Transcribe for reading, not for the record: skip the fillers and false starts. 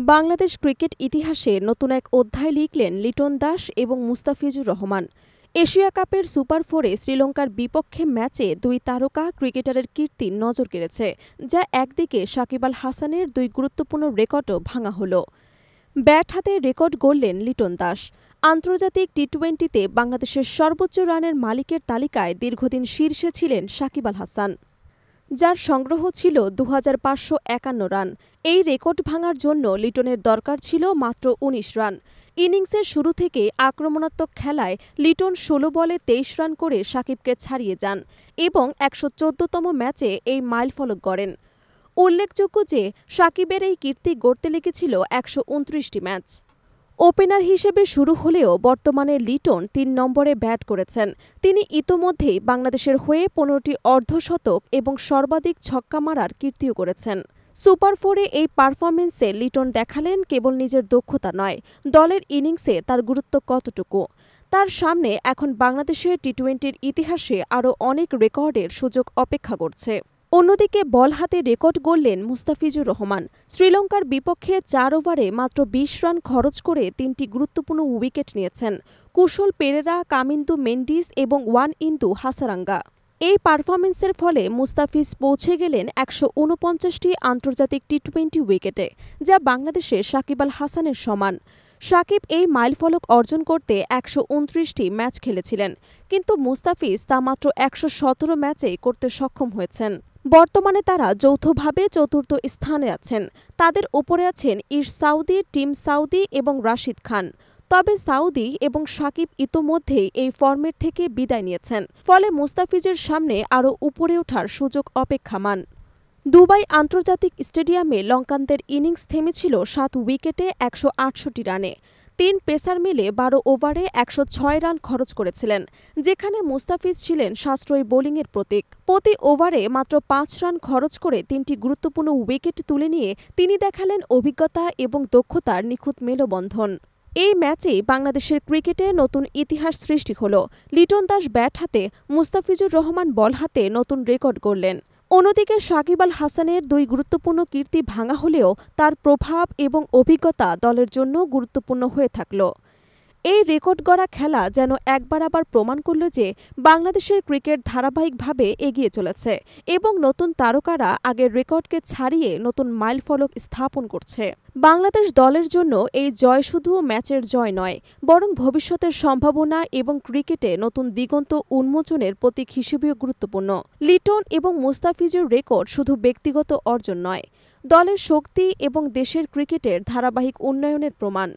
Bangladesh cricket ইতিহাসে নতুন এক অধ্যায় লিখলেন লিটন দাস এবং মুস্তাফিজুর রহমান। এশিয়া কাপের সুপার ফোরে শ্রীলঙ্কার বিপক্ষে ম্যাচে দুই তারকা ক্রিকেটারের কীর্তি নজর কেড়েছে, যা একদিকে সাকিব আল হাসানের দুই গুরুত্বপূর্ণ রেকর্ডও ভাঙা হল। ব্যাট হাতে রেকর্ড গড়লেন লিটন দাস। আন্তর্জাতিক টি-20তে বাংলাদেশের সর্বোচ্চ রানের মালিকের তালিকায় দীর্ঘদিন শীর্ষে ছিলেন সাকিব আল হাসান, যার সংগ্রহ ছিল ২৫৫১ রান। এই রেকর্ড ভাঙার জন্য লিটনের দরকার ছিল মাত্র ১৯ রান। ইনিংসের শুরু থেকে আক্রমণাত্মক খেলায় লিটন ১৬ বলে ২৩ রান করে সাকিবকে ছাড়িয়ে যান এবং ১১৪তম ম্যাচে এই মাইলফলক গড়েন। উল্লেখযোগ্য যে সাকিবের এই কীর্তি গড়তে লেগেছিল ১২৯টি ম্যাচ। ওপেনার হিসেবে শুরু হলেও বর্তমানে লিটন ৩ নম্বরে ব্যাট করেছেন। তিনি ইতোমধ্যেই বাংলাদেশের হয়ে ১৫টি অর্ধশতক এবং সর্বাধিক ছক্কা মারার কীর্তিও করেছেন। সুপার ফোরে এই পারফরম্যান্সে লিটন দেখালেন কেবল নিজের দক্ষতা নয়, দলের ইনিংসে তার গুরুত্ব কতটুকু। তার সামনে এখন বাংলাদেশের টি-20র ইতিহাসে আরও অনেক রেকর্ডের সুযোগ অপেক্ষা করছে। অন্যদিকে বল হাতে রেকর্ড গড়লেন মুস্তাফিজুর রহমান। শ্রীলঙ্কার বিপক্ষে ৪ ওভারে মাত্র ২০ রান খরচ করে ৩টি গুরুত্বপূর্ণ উইকেট নিয়েছেন কুশল পেরেরা, কামিন্দু মেন্ডিস এবং ওয়ানইন্দু হাসারাঙ্গা। এই পারফরম্যান্সের ফলে মুস্তাফিজ পৌঁছে গেলেন ১৪৯টি আন্তর্জাতিক টি-20 উইকেটে, যা বাংলাদেশের সাকিব আল হাসানের সমান। সাকিব এই মাইলফলক অর্জন করতে ১২৯টি ম্যাচ খেলেছিলেন, কিন্তু মুস্তাফিজ তা মাত্র ১১৭ ম্যাচেই করতে সক্ষম হয়েছেন। বর্তমানে তারা যৌথভাবে চতুর্থ স্থানে আছেন। তাদের ওপরে আছেন ইশ সাউদি, টিম সাউদি এবং রাশিদ খান। তবে সাউদি এবং সাকিব ইতোমধ্যেই এই ফর্মেট থেকে বিদায় নিয়েছেন, ফলে মুস্তাফিজের সামনে আরও উপরে ওঠার সুযোগ অপেক্ষামান। দুবাই আন্তর্জাতিক স্টেডিয়ামে লঙ্কানদের ইনিংস থেমেছিল ৭ উইকেটে ১৬৮ রানে। ৩ পেসার মিলে ১২ ওভারে ১০৬ রান খরচ করেছিলেন, যেখানে মুস্তাফিজ ছিলেন সাশ্রয়ী বোলিংয়ের প্রতীক। প্রতি ওভারে মাত্র ৫ রান খরচ করে ৩টি গুরুত্বপূর্ণ উইকেট তুলে নিয়ে তিনি দেখালেন অভিজ্ঞতা এবং দক্ষতার নিখুঁত মেলবন্ধন। এই ম্যাচেই বাংলাদেশের ক্রিকেটে নতুন ইতিহাস সৃষ্টি হল। লিটন দাস ব্যাট হাতে, মুস্তাফিজুর রহমান বল হাতে নতুন রেকর্ড গড়লেন। অন্যদিকে সাকিব আল হাসানের দুই গুরুত্বপূর্ণ কীর্তি ভাঙা হলেও তার প্রভাব এবং অভিজ্ঞতা দলের জন্য গুরুত্বপূর্ণ হয়ে থাকল। এই রেকর্ড গড়া খেলা যেন একবার আবার প্রমাণ করল যে বাংলাদেশের ক্রিকেট ধারাবাহিকভাবে এগিয়ে চলেছে এবং নতুন তারকারা আগের রেকর্ডকে ছাড়িয়ে নতুন মাইলফলক স্থাপন করছে। বাংলাদেশ দলের জন্য এই জয় শুধু ম্যাচের জয় নয়, বরং ভবিষ্যতের সম্ভাবনা এবং ক্রিকেটে নতুন দিগন্ত উন্মোচনের প্রতীক হিসেবেও গুরুত্বপূর্ণ। লিটন এবং মুস্তাফিজের রেকর্ড শুধু ব্যক্তিগত অর্জন নয়, দলের শক্তি এবং দেশের ক্রিকেটের ধারাবাহিক উন্নয়নের প্রমাণ।